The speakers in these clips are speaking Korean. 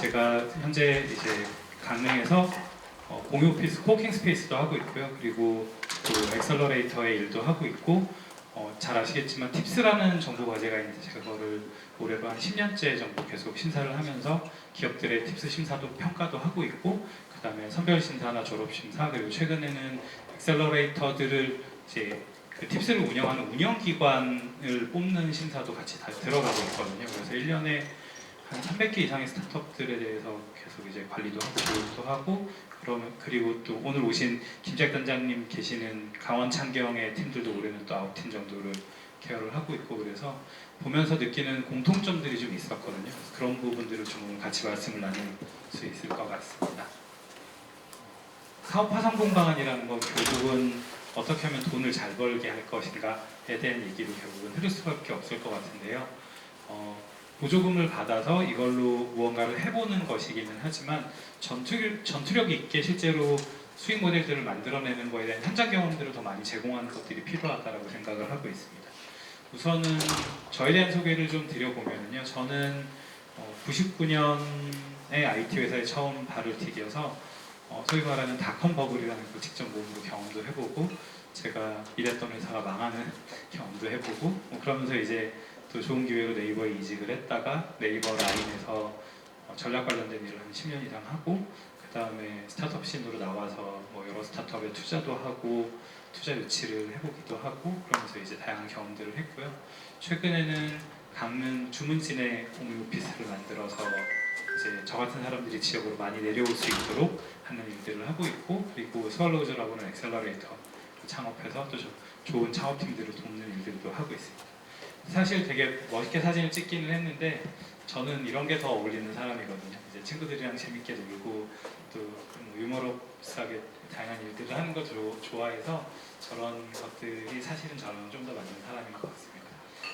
제가 현재 이제 강릉에서 공유 오피스 코워킹 스페이스도 하고 있고요. 그리고 또 엑셀러레이터의 일도 하고 있고, 잘 아시겠지만 팁스라는 정보 과제가 있는데 제가 그거를 올해로 한 10년째 정도 계속 심사를 하면서 기업들의 팁스 심사도 평가도 하고 있고, 그 다음에 선별 심사나 졸업 심사, 그리고 최근에는 엑셀러레이터들을 이제 그 팁스를 운영하는 운영기관을 뽑는 심사도 같이 다 들어가고 있거든요. 그래서 1년에 한 300개 이상의 스타트업들에 대해서 계속 이제 관리도 하고 교육도 하고, 그리고 또 오늘 오신 김작 단장님 계시는 강원 창경의 팀들도 올해는 또 9팀 정도를 케어를 하고 있고, 그래서 보면서 느끼는 공통점들이 좀 있었거든요. 그런 부분들을 좀 오늘 같이 말씀을 나눌 수 있을 것 같습니다. 사업 화성 공방안이라는 건 결국은 어떻게 하면 돈을 잘 벌게 할 것인가에 대한 얘기로 결국은 흐를 수밖에 없을 것 같은데요. 보조금을 받아서 이걸로 무언가를 해보는 것이기는 하지만 전투력 있게 실제로 수익 모델들을 만들어내는 거에 대한 현장 경험들을 더 많이 제공하는 것들이 필요하다고 생각을 하고 있습니다. 우선은 저에 대한 소개를 좀 드려보면요. 저는 99년에 IT 회사에 처음 발을 디뎌서 소위 말하는 닷컴 버블이라는 걸 직접 몸으로 경험도 해보고, 제가 일했던 회사가 망하는 경험도 해보고, 그러면서 이제 또 좋은 기회로 네이버에 이직을 했다가 네이버 라인에서 전략 관련된 일을 한 10년 이상 하고, 그 다음에 스타트업 씬으로 나와서 여러 스타트업에 투자도 하고 투자 유치를 해보기도 하고, 그러면서 이제 다양한 경험들을 했고요. 최근에는 강릉 주문진에 공유 오피스를 만들어서 이제 저 같은 사람들이 지역으로 많이 내려올 수 있도록 하는 일들을 하고 있고, 그리고 스왈로우즈라고는 엑셀러레이터 창업해서 또 좋은 창업팀들을 돕는 일들도 하고 있습니다. 사실 되게 멋있게 사진을 찍기는 했는데 저는 이런 게 더 어울리는 사람이거든요. 이제 친구들이랑 재밌게 놀고 또 유머러스하게 다양한 일들을 하는 걸 좋아해서 저런 것들이 사실은 저랑 좀 더 맞는 사람인 것 같습니다.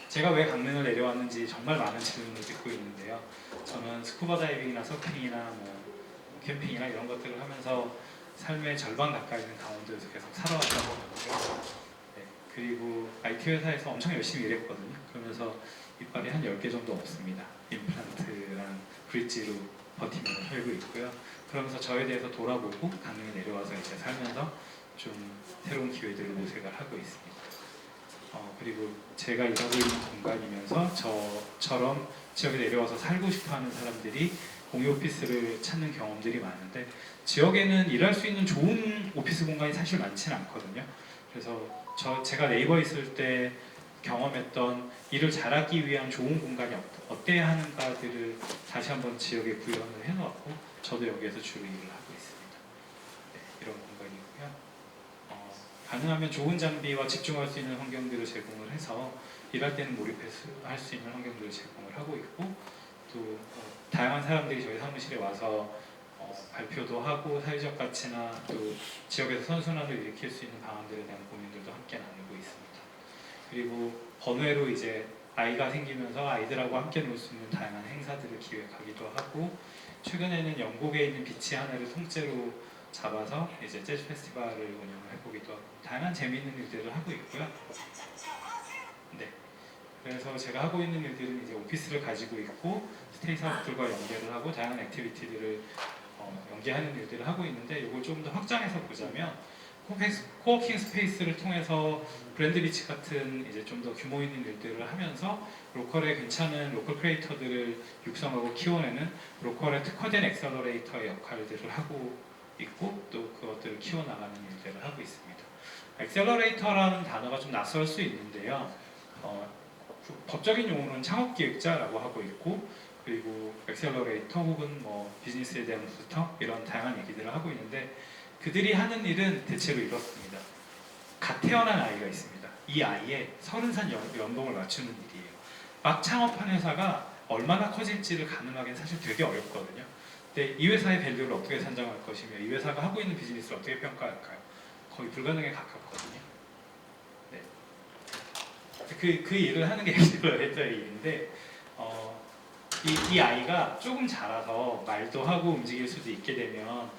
제가 왜 강릉을 내려왔는지 정말 많은 질문을 듣고 있는데요. 저는 스쿠버 다이빙이나 서핑이나 캠핑이나 이런 것들을 하면서 삶의 절반 가까이는 강원도에서 계속 살아왔다고 하고요. 그리고 IT 회사에서 엄청 열심히 일했거든요. 그러면서 이빨이 한 10개 정도 없습니다. 임플란트랑 브릿지로 버티면서 살고 있고요. 그러면서 저에 대해서 돌아보고 강릉에 내려와서 이제 살면서 좀 새로운 기회들을 모색을 하고 있습니다. 그리고 제가 일하고 있는 공간이면서 저처럼 지역에 내려와서 살고 싶어하는 사람들이 공유 오피스를 찾는 경험들이 많은데, 지역에는 일할 수 있는 좋은 오피스 공간이 사실 많지는 않거든요. 그래서 제가 네이버에 있을 때 경험했던 일을 잘하기 위한 좋은 공간이 어때야 하는가들을 다시 한번 지역에 구현을 해놓았고, 저도 여기에서 주로 일을 하고 있습니다. 이런 공간이고요. 가능하면 좋은 장비와 집중할 수 있는 환경들을 제공을 해서 일할 때는 몰입할 수 있는 환경들을 제공을 하고 있고, 또 다양한 사람들이 저희 사무실에 와서 발표도 하고 사회적 가치나 또 지역에서 선순환을 일으킬 수 있는 방안들에 대한 고민들도 함께 나누고 있습니다. 그리고 번외로 이제 아이가 생기면서 아이들하고 함께 놀 수 있는 다양한 행사들을 기획하기도 하고, 최근에는 영국에 있는 비치 하나를 통째로 잡아서 이제 재즈 페스티벌을 운영을 해보기도 하고, 다양한 재미있는 일들을 하고 있고요. 네. 그래서 제가 하고 있는 일들은 이제 오피스를 가지고 있고 스테이 사업들과 연계를 하고 다양한 액티비티들을 연계하는 일들을 하고 있는데, 이걸 조금 더 확장해서 보자면 코워킹 스페이스를 통해서 브랜드 리치 같은 이제 좀 더 규모 있는 일들을 하면서 로컬에 괜찮은 로컬 크리에이터들을 육성하고 키워내는 로컬에 특화된 엑셀러레이터의 역할들을 하고 있고, 또 그것들을 키워나가는 일들을 하고 있습니다. 엑셀러레이터라는 단어가 좀 낯설 수 있는데요. 법적인 용어로는 창업기획자라고 하고 있고, 그리고 엑셀러레이터 혹은 비즈니스에 대한 부스터, 이런 다양한 얘기들을 하고 있는데, 그들이 하는 일은 대체로 이렇습니다. 갓 태어난 아이가 있습니다. 이 아이의 30살 연봉을 맞추는 일이에요. 막 창업한 회사가 얼마나 커질지를 가늠하기는 사실 되게 어렵거든요. 근데 이 회사의 밸류를 어떻게 산정할 것이며 이 회사가 하고 있는 비즈니스를 어떻게 평가할까요? 거의 불가능에 가깝거든요. 네. 그 일을 하는 게 엑셀러레이터의 일인데, 이 아이가 조금 자라서 말도 하고 움직일 수도 있게 되면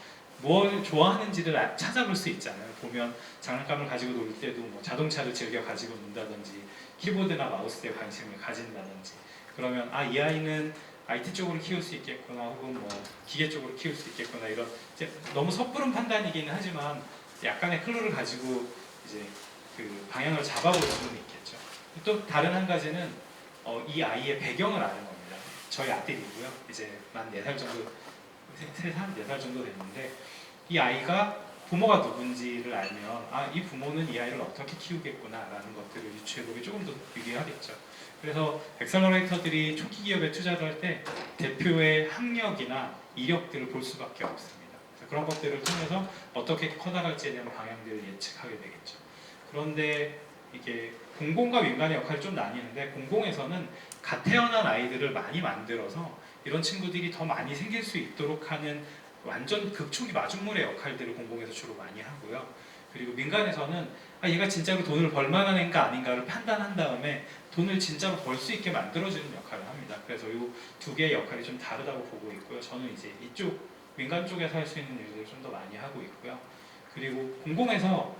뭘 좋아하는지를 찾아볼 수 있잖아요. 보면 장난감을 가지고 놀 때도 자동차를 즐겨 가지고 논다든지 키보드나 마우스에 관심을 가진다든지, 그러면 이 아이는 IT 쪽으로 키울 수 있겠구나, 혹은 뭐 기계 쪽으로 키울 수 있겠구나, 이런 이제 너무 섣부른 판단이기는 하지만 약간의 클루를 가지고 이제 그 방향을 잡아볼 수는 있겠죠. 또 다른 한 가지는 이 아이의 배경을 아는 겁니다. 저희 아들이고요. 이제 만 4살 정도, 3살, 4살 정도 됐는데 이 아이가 부모가 누군지를 알면 이 부모는 이 아이를 어떻게 키우겠구나라는 것들을 유추해보기 조금 더 유리하겠죠. 그래서 엑셀러레이터들이 초기 기업에 투자를 할 때 대표의 학력이나 이력들을 볼 수밖에 없습니다. 그래서 그런 것들을 통해서 어떻게 커나갈지에 대한 방향들을 예측하게 되겠죠. 그런데 이게 공공과 민간의 역할이 좀 나뉘는데, 공공에서는 갓 태어난 아이들을 많이 만들어서 이런 친구들이 더 많이 생길 수 있도록 하는 완전 극초기 마중물의 역할들을 공공에서 주로 많이 하고요. 그리고 민간에서는 얘가 진짜로 돈을 벌 만한 애인가 아닌가를 판단한 다음에 돈을 진짜로 벌 수 있게 만들어주는 역할을 합니다. 그래서 이 두 개의 역할이 좀 다르다고 보고 있고요. 저는 이제 이쪽 민간 쪽에서 할 수 있는 일들을 좀 더 많이 하고 있고요. 그리고 공공에서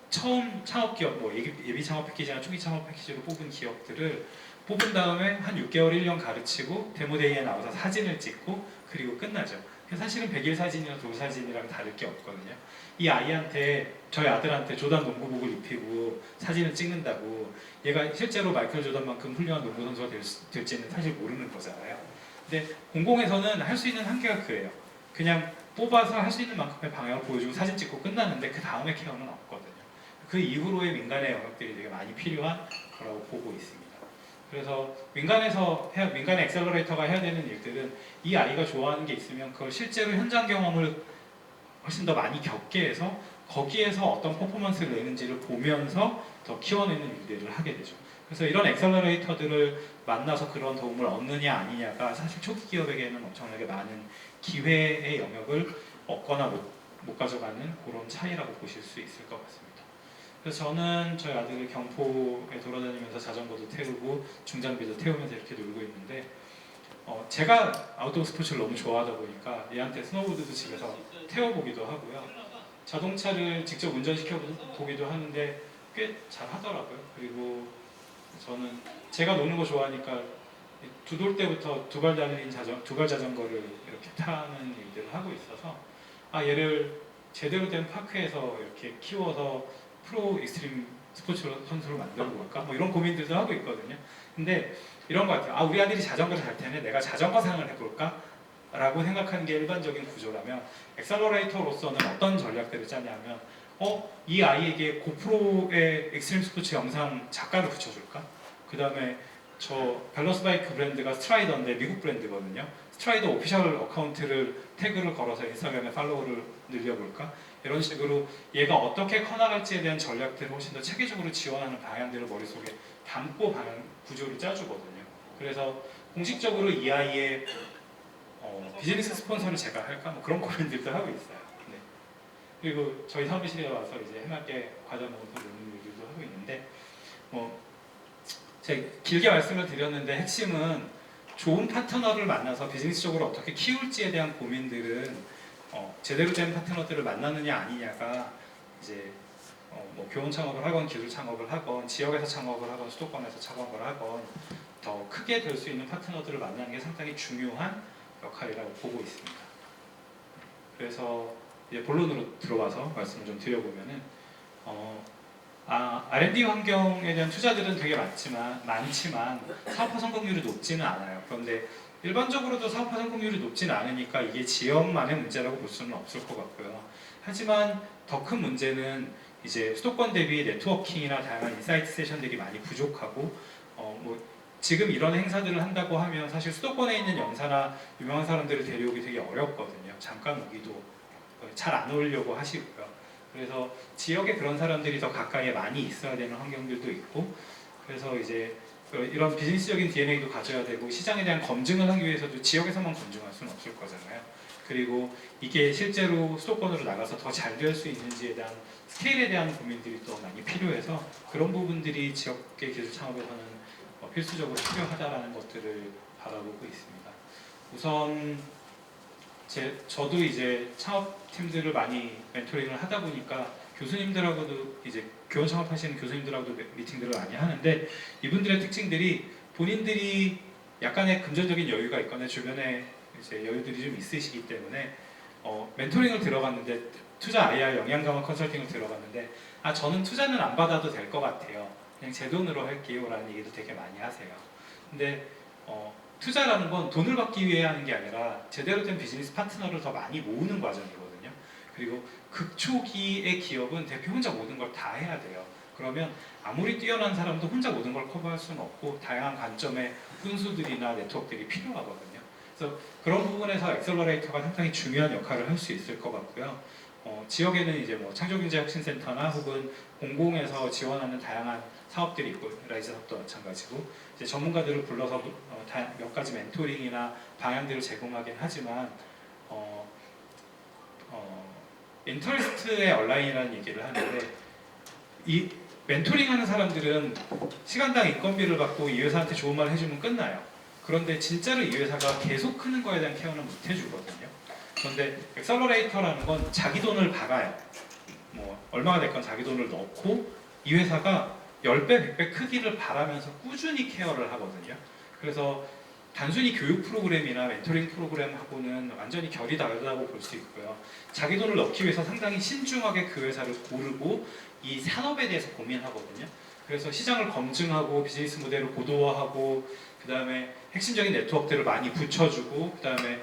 처음 창업기업, 뭐 예비 창업 패키지나 초기 창업 패키지로 뽑은 기업들을 뽑은 다음에 한 6개월, 1년 가르치고 데모데이에 나와서 사진을 찍고 그리고 끝나죠. 사실은 100일 사진이나 돌 사진이랑 다를 게 없거든요. 이 아이한테, 저희 아들한테 조던 농구복을 입히고 사진을 찍는다고 얘가 실제로 마이클 조던만큼 훌륭한 농구 선수가 될지는 사실 모르는 거잖아요. 근데 공공에서는 할 수 있는 한계가 그래요. 그냥 뽑아서 할 수 있는 만큼의 방향을 보여주고 사진 찍고 끝나는데 그 다음에 케어는 없거든요. 그 이후로의 민간의 영역들이 되게 많이 필요한 거라고 보고 있습니다. 그래서 민간의 엑셀러레이터가 해야 되는 일들은 이 아이가 좋아하는 게 있으면 그걸 실제로 현장 경험을 훨씬 더 많이 겪게 해서 거기에서 어떤 퍼포먼스를 내는지를 보면서 더 키워내는 일들을 하게 되죠. 그래서 이런 엑셀러레이터들을 만나서 그런 도움을 얻느냐 아니냐가 사실 초기 기업에게는 엄청나게 많은 기회의 영역을 얻거나 못 가져가는 그런 차이라고 보실 수 있을 것 같습니다. 그래서 저는 저희 아들을 경포에 돌아다니면서 자전거도 태우고 중장비도 태우면서 이렇게 놀고 있는데 제가 아웃도어 스포츠를 너무 좋아하다 보니까 얘한테 스노보드도 집에서 태워보기도 하고요. 자동차를 직접 운전시켜 보기도 하는데 꽤 잘 하더라고요. 그리고 저는 제가 노는 거 좋아하니까 두 돌 때부터 두발 달린 두발 자전거를 이렇게 타는 일들을 하고 있어서 얘를 제대로 된 파크에서 이렇게 키워서 프로 익스트림 스포츠 선수로 만들어 볼까? 뭐 이런 고민들도 하고 있거든요. 근데 이런 것 같아요. 우리 아들이 자전거를 잘 타네, 내가 자전거 상을 해볼까? 라고 생각하는 게 일반적인 구조라면, 엑셀러레이터로서는 어떤 전략들을 짜냐면 이 아이에게 고프로의 익스트림 스포츠 영상 작가를 붙여줄까? 그 다음에 저 밸런스 바이크 브랜드가 스트라이더인데 미국 브랜드거든요. 스트라이더 오피셜 어카운트를 태그를 걸어서 인스타그램에 팔로워를 늘려볼까? 이런 식으로 얘가 어떻게 커나갈지에 대한 전략들을 훨씬 더 체계적으로 지원하는 방향들을 머릿속에 담고 방향 구조를 짜주거든요. 그래서 공식적으로 이 아이의 비즈니스 스폰서를 제가 할까? 뭐 그런 고민들도 하고 있어요. 네. 그리고 저희 사무실에 와서 이제 해맑게 과자 먹으면서 노는 일들도 하고 있는데 제가 길게 말씀을 드렸는데 핵심은 좋은 파트너를 만나서 비즈니스적으로 어떻게 키울지에 대한 고민들은 제대로 된 파트너들을 만나느냐 아니냐가 이제 뭐 교원 창업을 하건 기술 창업을 하건 지역에서 창업을 하건 수도권에서 창업을 하건 더 크게 될 수 있는 파트너들을 만나는 게 상당히 중요한 역할이라고 보고 있습니다. 그래서 이제 본론으로 들어와서 말씀을 좀 드려보면은 R&D 환경에 대한 투자들은 되게 많지만 사업화 성공률이 높지는 않아요. 그런데 일반적으로도 사업화 성공률이 높지는 않으니까 이게 지역만의 문제라고 볼 수는 없을 것 같고요. 하지만 더 큰 문제는 이제 수도권 대비 네트워킹이나 다양한 인사이트 세션들이 많이 부족하고 지금 이런 행사들을 한다고 하면 사실 수도권에 있는 영사나 유명한 사람들을 데려오기 되게 어렵거든요. 잠깐 오기도 잘 안 오려고 하시고요. 그래서 지역에 그런 사람들이 더 가까이에 많이 있어야 되는 환경들도 있고, 그래서 이제 이런 비즈니스적인 DNA도 가져야 되고 시장에 대한 검증을 하기 위해서도 지역에서만 검증할 수는 없을 거잖아요. 그리고 이게 실제로 수도권으로 나가서 더 잘 될 수 있는지에 대한 스케일에 대한 고민들이 또 많이 필요해서 그런 부분들이 지역계 기술 창업에서는 필수적으로 필요하다라는 것들을 바라보고 있습니다. 우선 저도 이제 창업팀들을 많이 멘토링을 하다 보니까 교수님들하고도 이제 교원 창업하시는 교수님들하고도 미팅들을 많이 하는데 이분들의 특징들이 본인들이 약간의 금전적인 여유가 있거나 주변에 이제 여유들이 좀 있으시기 때문에 멘토링을 들어갔는데 투자 IR 영양 강화 컨설팅을 들어갔는데 저는 투자는 안 받아도 될 것 같아요. 그냥 제 돈으로 할게요 라는 얘기도 되게 많이 하세요. 근데 투자라는 건 돈을 받기 위해 하는 게 아니라 제대로 된 비즈니스 파트너를 더 많이 모으는 과정이거든요. 그리고 극초기의 기업은 대표 혼자 모든 걸 다 해야 돼요. 그러면 아무리 뛰어난 사람도 혼자 모든 걸 커버할 수는 없고 다양한 관점의 훈수들이나 네트워크들이 필요하거든요. 그래서 그런 부분에서 엑셀러레이터가 상당히 중요한 역할을 할 수 있을 것 같고요. 지역에는 이제 뭐 창조경제혁신센터나 혹은 공공에서 지원하는 다양한 사업들이 있고 라이즈 사업도 마찬가지고 이제 전문가들을 불러서 몇 가지 멘토링이나 방향들을 제공하긴 하지만 인터레스트의 얼라인이라는 얘기를 하는데 이 멘토링하는 사람들은 시간당 인건비를 받고 이 회사한테 좋은 말 해주면 끝나요. 그런데 진짜로 이 회사가 계속 크는 거에 대한 케어는 못 해주거든요. 그런데 엑셀러레이터라는 건 자기 돈을 박아요. 뭐 얼마가 됐건 자기 돈을 넣고 이 회사가 10배, 100배 크기를 바라면서 꾸준히 케어를 하거든요. 그래서 단순히 교육 프로그램이나 멘토링 프로그램하고는 완전히 결이 다르다고 볼 수 있고요. 자기 돈을 넣기 위해서 상당히 신중하게 그 회사를 고르고 이 산업에 대해서 고민하거든요. 그래서 시장을 검증하고 비즈니스 모델을 고도화하고 그 다음에 핵심적인 네트워크들을 많이 붙여주고 그 다음에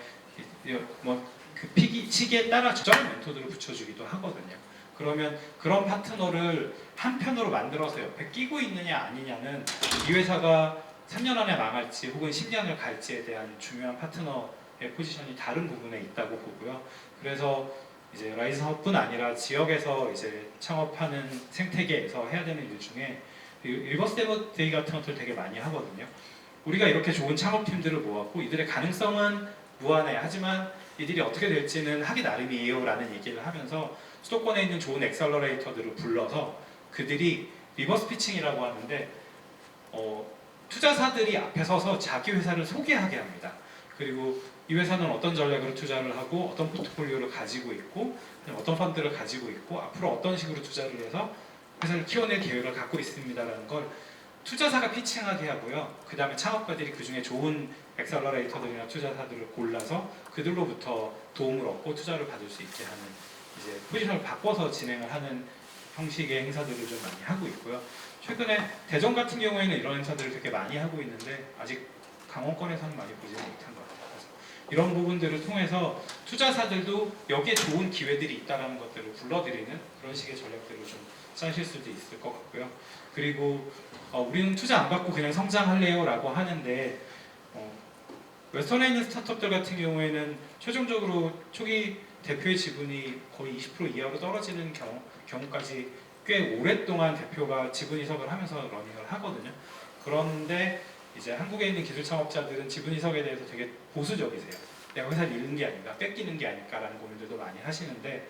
그 시기에 따라 적절한 멘토들을 붙여주기도 하거든요. 그러면 그런 파트너를 한편으로 만들어서 옆에 끼고 있느냐 아니냐는 이 회사가 3년 안에 망할지 혹은 10년을 갈지에 대한 중요한 파트너의 포지션이 다른 부분에 있다고 보고요. 그래서 이제 라이즈 사업뿐 아니라 지역에서 이제 창업하는 생태계에서 해야 되는 일 중에 리버스 데이 같은 것들 되게 많이 하거든요. 우리가 이렇게 좋은 창업팀들을 모았고 이들의 가능성은 무한해. 하지만 이들이 어떻게 될지는 하기 나름이에요 라는 얘기를 하면서 수도권에 있는 좋은 엑셀러레이터들을 불러서 그들이 리버스 피칭이라고 하는데 투자사들이 앞에 서서 자기 회사를 소개하게 합니다. 그리고 이 회사는 어떤 전략으로 투자를 하고 어떤 포트폴리오를 가지고 있고 어떤 펀드를 가지고 있고 앞으로 어떤 식으로 투자를 해서 회사를 키워낼 계획을 갖고 있습니다라는 걸 투자사가 피칭하게 하고요. 그 다음에 창업가들이 그 중에 좋은 엑셀러레이터들이나 투자사들을 골라서 그들로부터 도움을 얻고 투자를 받을 수 있게 하는 이제 포지션을 바꿔서 진행을 하는 형식의 행사들을 좀 많이 하고 있고요. 최근에 대전 같은 경우에는 이런 행사들을 되게 많이 하고 있는데 아직 강원권에서는 많이 보지 못한 것 같아요. 그래서 이런 부분들을 통해서 투자사들도 여기에 좋은 기회들이 있다는 것들을 불러들이는 그런 식의 전략들을 좀 짜실 수도 있을 것 같고요. 그리고 우리는 투자 안 받고 그냥 성장할래요 라고 하는데 웨스턴에 있는 스타트업들 같은 경우에는 최종적으로 초기 대표의 지분이 거의 20% 이하로 떨어지는 경우까지 꽤 오랫동안 대표가 지분 이석을 하면서 러닝을 하거든요. 그런데 이제 한국에 있는 기술 창업자들은 지분 이석에 대해서 되게 보수적이세요. 내가 회사를 잃는 게 아닌가, 뺏기는 게 아닐까라는 고민들도 많이 하시는데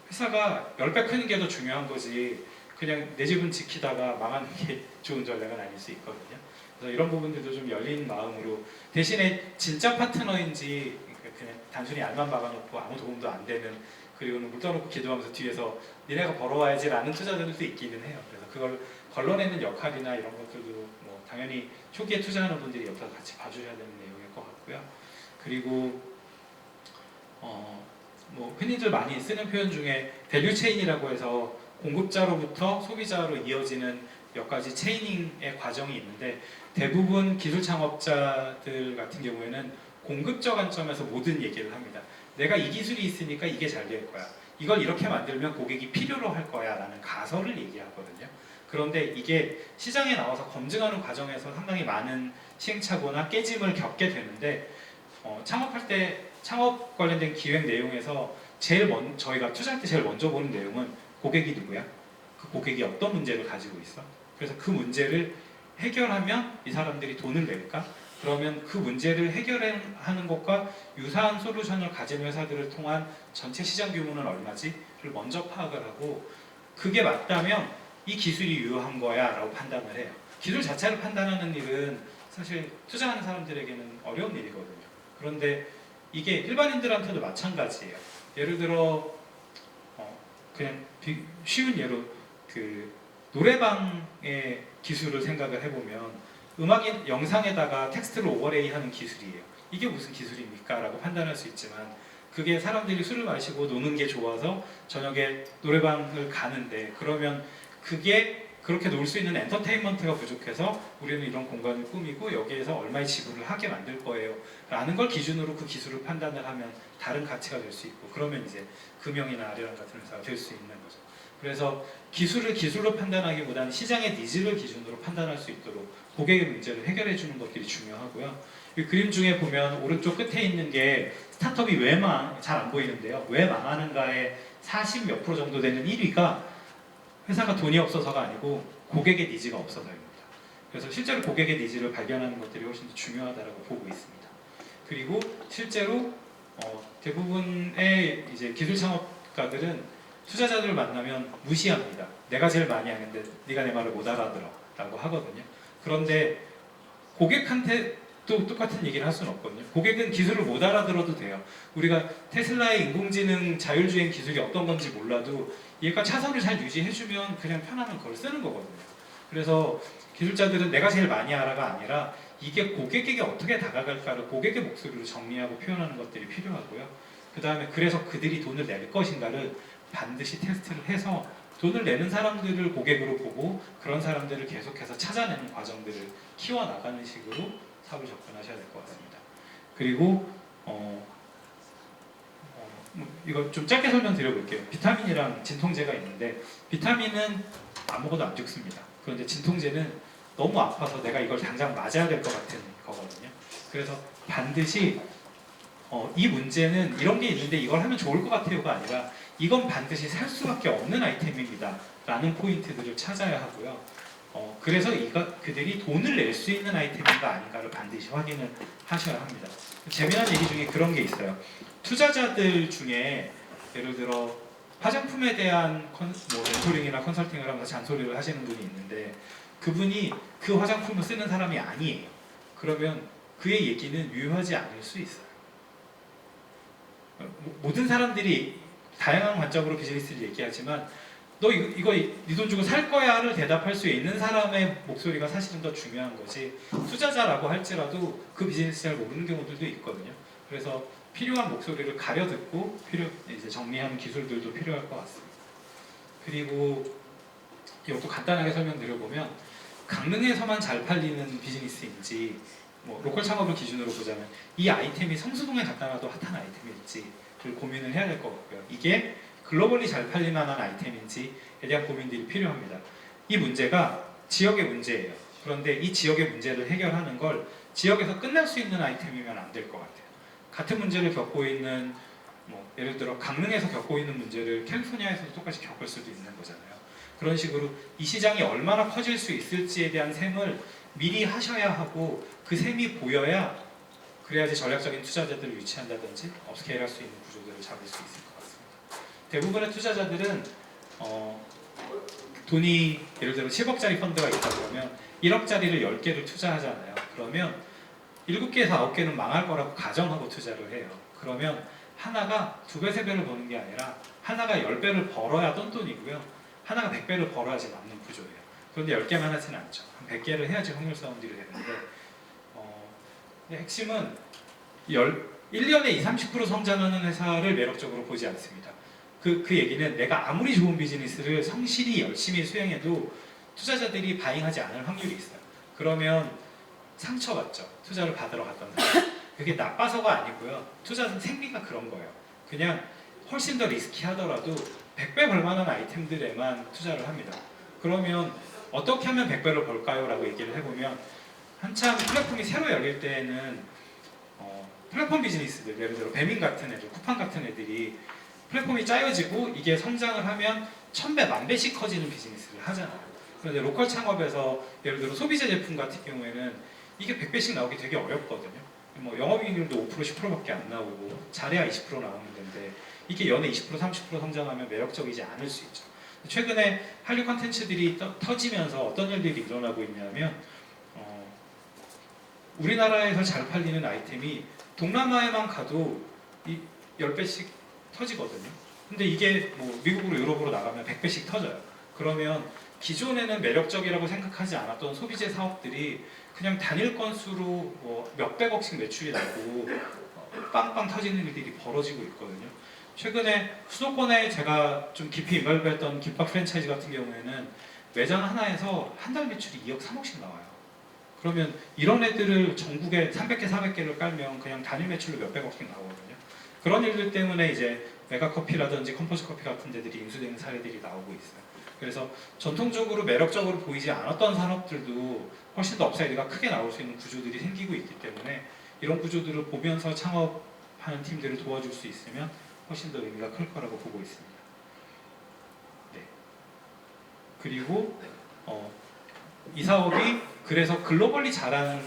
회사가 10배 크는 게 더 중요한 거지 그냥 내 지분 지키다가 망하는 게 좋은 전략은 아닐 수 있거든요. 그래서 이런 부분들도 좀 열린 마음으로 대신에 진짜 파트너인지 그냥 단순히 알만 박아놓고 아무 도움도 안 되는 그리고는 물 떠놓고 기도하면서 뒤에서 니네가 벌어와야지 라는 투자들도 있기는 해요. 그래서 그걸 걸러내는 역할이나 이런 것들도 뭐 당연히 초기에 투자하는 분들이 옆에서 같이 봐주셔야 되는 내용일 것 같고요. 그리고 뭐 흔히들 많이 쓰는 표현 중에 밸류 체인이라고 해서 공급자로부터 소비자로 이어지는 몇 가지 체이닝의 과정이 있는데 대부분 기술 창업자들 같은 경우에는 공급자 관점에서 모든 얘기를 합니다. 내가 이 기술이 있으니까 이게 잘 될 거야. 이걸 이렇게 만들면 고객이 필요로 할 거야 라는 가설을 얘기하거든요. 그런데 이게 시장에 나와서 검증하는 과정에서 상당히 많은 시행착오나 깨짐을 겪게 되는데 창업할 때 창업 관련된 기획 내용에서 저희가 투자할 때 제일 먼저 보는 내용은 고객이 누구야? 그 고객이 어떤 문제를 가지고 있어? 그래서 그 문제를 해결하면 이 사람들이 돈을 낼까? 그러면 그 문제를 해결하는 것과 유사한 솔루션을 가진 회사들을 통한 전체 시장 규모는 얼마지?를 먼저 파악을 하고 그게 맞다면 이 기술이 유효한 거야 라고 판단을 해요. 기술 자체를 판단하는 일은 사실 투자하는 사람들에게는 어려운 일이거든요. 그런데 이게 일반인들한테도 마찬가지예요. 예를 들어 그냥 쉬운 예로 그 노래방의 기술을 생각을 해보면 음악인 영상에다가 텍스트를 오버레이하는 기술이에요. 이게 무슨 기술입니까? 라고 판단할 수 있지만 그게 사람들이 술을 마시고 노는 게 좋아서 저녁에 노래방을 가는데 그러면 그게 그렇게 놀 수 있는 엔터테인먼트가 부족해서 우리는 이런 공간을 꾸미고 여기에서 얼마의 지불을 하게 만들 거예요 라는 걸 기준으로 그 기술을 판단을 하면 다른 가치가 될 수 있고 그러면 이제 금형이나 아리랑 같은 회사가 될 수 있는 거죠. 그래서 기술을 기술로 판단하기보다는 시장의 니즈를 기준으로 판단할 수 있도록 고객의 문제를 해결해 주는 것들이 중요하고요. 이 그림 중에 보면 오른쪽 끝에 있는 게 스타트업이 왜 잘 안 보이는데요. 왜 망하는가에 40 몇 프로 정도 되는 1위가 회사가 돈이 없어서가 아니고 고객의 니즈가 없어서입니다. 그래서 실제로 고객의 니즈를 발견하는 것들이 훨씬 더 중요하다고 보고 있습니다. 그리고 실제로 대부분의 이제 기술 창업가들은 투자자들을 만나면 무시합니다. 내가 제일 많이 하는데 네가 내 말을 못 알아들어 라고 하거든요. 그런데 고객한테 또 똑같은 얘기를 할 수는 없거든요. 고객은 기술을 못 알아들어도 돼요. 우리가 테슬라의 인공지능 자율주행 기술이 어떤 건지 몰라도 얘가 차선을 잘 유지해주면 그냥 편하면 그걸 쓰는 거거든요. 그래서 기술자들은 내가 제일 많이 알아가 아니라 이게 고객에게 어떻게 다가갈까를 고객의 목소리로 정리하고 표현하는 것들이 필요하고요. 그 다음에 그래서 그들이 돈을 낼 것인가를 반드시 테스트를 해서 돈을 내는 사람들을 고객으로 보고 그런 사람들을 계속해서 찾아내는 과정들을 키워나가는 식으로 사업을 접근하셔야 될 것 같습니다. 그리고 이거 좀 짧게 설명드려볼게요. 비타민이랑 진통제가 있는데 비타민은 안 먹어도 안 죽습니다. 그런데 진통제는 너무 아파서 내가 이걸 당장 맞아야 될 것 같은 거거든요. 그래서 반드시 이 문제는 이런 게 있는데 이걸 하면 좋을 것 같아요가 아니라 이건 반드시 살 수밖에 없는 아이템입니다 라는 포인트들을 찾아야 하고요. 그래서 그들이 돈을 낼 수 있는 아이템인가 아닌가를 반드시 확인을 하셔야 합니다. 재미난 얘기 중에 그런 게 있어요. 투자자들 중에 예를 들어 화장품에 대한 멘토링이나 컨설팅을 하면서 잔소리를 하시는 분이 있는데 그분이 그 화장품을 쓰는 사람이 아니에요. 그러면 그의 얘기는 유효하지 않을 수 있어요. 모든 사람들이 다양한 관점으로 비즈니스를 얘기하지만 너 이거 네 돈 주고 살 거야를 대답할 수 있는 사람의 목소리가 사실은 더 중요한 거지 투자자라고 할지라도 그 비즈니스 잘 모르는 경우들도 있거든요. 그래서 필요한 목소리를 가려 듣고 이제 정리하는 기술들도 필요할 것 같습니다. 그리고 이것도 간단하게 설명드려보면 강릉에서만 잘 팔리는 비즈니스인지 로컬 창업을 기준으로 보자면 이 아이템이 성수동에 갖다 놔도 핫한 아이템일지를 고민을 해야 될 것 같고요. 이게 글로벌리 잘 팔릴 만한 아이템인지에 대한 고민들이 필요합니다. 이 문제가 지역의 문제예요. 그런데 이 지역의 문제를 해결하는 걸 지역에서 끝날 수 있는 아이템이면 안 될 것 같아요. 같은 문제를 겪고 있는 예를 들어 강릉에서 겪고 있는 문제를 캘리포니아에서도 똑같이 겪을 수도 있는 거잖아요. 그런 식으로 이 시장이 얼마나 커질 수 있을지에 대한 셈을 미리 하셔야 하고 그 셈이 보여야 그래야지 전략적인 투자자들을 유치한다든지 업스케일할 수 있는 구조들을 잡을 수 있을 것 같습니다. 대부분의 투자자들은 돈이 예를 들어 10억짜리 펀드가 있다 그러면 1억짜리를 10개를 투자하잖아요. 그러면 7개에서 9개는 망할 거라고 가정하고 투자를 해요. 그러면 하나가 2배, 3배를 버는 게 아니라 하나가 10배를 벌어야 똔똔이고요. 하나가 100배를 벌어야지 맞는 구조예요. 그런데 10개만 하지는 않죠. 한 100개를 해야지 확률 싸움들이 되는데 핵심은 1년에 20, 30% 성장하는 회사를 매력적으로 보지 않습니다. 그 얘기는 내가 아무리 좋은 비즈니스를 성실히 열심히 수행해도 투자자들이 바잉하지 않을 확률이 있어요. 그러면 상처받죠. 투자를 받으러 갔던 사람. 그게 나빠서가 아니고요. 투자는 생리가 그런 거예요. 그냥 훨씬 더 리스키하더라도 100배 벌만한 아이템들에만 투자를 합니다. 그러면 어떻게 하면 100배를 벌까요? 라고 얘기를 해보면 한참 플랫폼이 새로 열릴 때에는 플랫폼 비즈니스들 예를 들어 배민 같은 애들, 쿠팡 같은 애들이 플랫폼이 짜여지고 이게 성장을 하면 1000배, 10,000배씩 커지는 비즈니스를 하잖아요. 그런데 로컬 창업에서 예를 들어 소비재 제품 같은 경우에는 이게 100배씩 나오기 되게 어렵거든요. 영업이익률도 5%, 10%밖에 안 나오고 잘해야 20% 나오는 건데 이게 연에 20%, 30% 성장하면 매력적이지 않을 수 있죠. 최근에 한류 콘텐츠들이 터지면서 어떤 일들이 일어나고 있냐면 우리나라에서 잘 팔리는 아이템이 동남아에만 가도 10배씩 터지거든요. 근데 이게 미국으로 유럽으로 나가면 100배씩 터져요. 그러면 기존에는 매력적이라고 생각하지 않았던 소비재 사업들이 그냥 단일 건수로 뭐 몇백억씩 매출이 나고 빵빵 터지는 일들이 벌어지고 있거든요. 최근에 수도권에 제가 좀 깊이 인발부했던 김밥 프랜차이즈 같은 경우에는 매장 하나에서 한 달 매출이 2억, 3억씩 나와요. 그러면 이런 애들을 전국에 300개, 400개를 깔면 그냥 단일 매출로 몇백억씩 나오거든요. 그런 일들 때문에 이제 메가커피라든지 컴포즈커피 같은 데들이 인수되는 사례들이 나오고 있어요. 그래서 전통적으로 매력적으로 보이지 않았던 산업들도 훨씬 더 업사이드가 크게 나올 수 있는 구조들이 생기고 있기 때문에 이런 구조들을 보면서 창업하는 팀들을 도와줄 수 있으면 훨씬 더 의미가 클 거라고 보고 있습니다. 네. 그리고 이 사업이 그래서 글로벌리 잘하는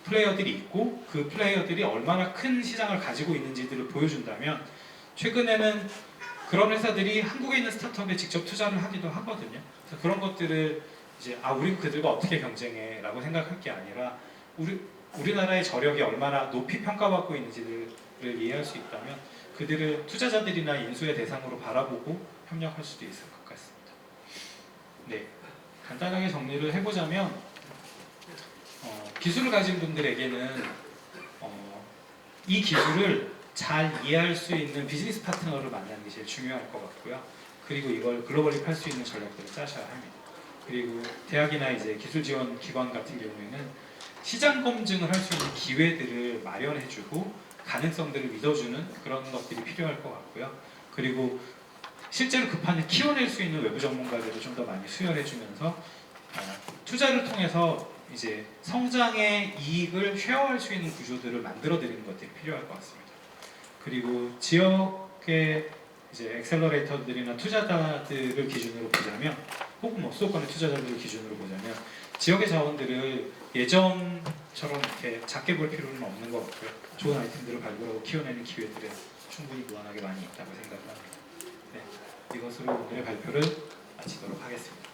플레이어들이 있고 그 플레이어들이 얼마나 큰 시장을 가지고 있는지들을 보여준다면 최근에는 그런 회사들이 한국에 있는 스타트업에 직접 투자를 하기도 하거든요. 그래서 그런 것들을 이제 우리 그들과 어떻게 경쟁해라고 생각할 게 아니라 우리나라의 저력이 얼마나 높이 평가받고 있는지를 이해할 수 있다면 그들을 투자자들이나 인수의 대상으로 바라보고 협력할 수도 있을 것 같습니다. 네, 간단하게 정리를 해보자면 기술을 가진 분들에게는 이 기술을 잘 이해할 수 있는 비즈니스 파트너를 만나는 게 제일 중요할 것 같고요. 그리고 이걸 글로벌리 팔 수 있는 전략들을 짜셔야 합니다. 그리고 대학이나 이제 기술 지원 기관 같은 경우에는 시장 검증을 할 수 있는 기회들을 마련해주고 가능성들을 믿어주는 그런 것들이 필요할 것 같고요. 그리고 실제로 그 판을 키워낼 수 있는 외부 전문가들을 좀 더 많이 수혈해주면서 투자를 통해서 이제 성장의 이익을 쉐어할 수 있는 구조들을 만들어드리는 것들이 필요할 것 같습니다. 그리고 지역의 이제 엑셀러레이터들이나 투자자들을 기준으로 보자면, 혹은 뭐 수도권의 투자자들을 기준으로 보자면, 지역의 자원들을 예전처럼 이렇게 작게 볼 필요는 없는 것 같고요. 좋은 아이템들을 발굴하고 키워내는 기회들은 충분히 무한하게 많이 있다고 생각을 합니다. 네, 이것으로 오늘의 발표를 마치도록 하겠습니다.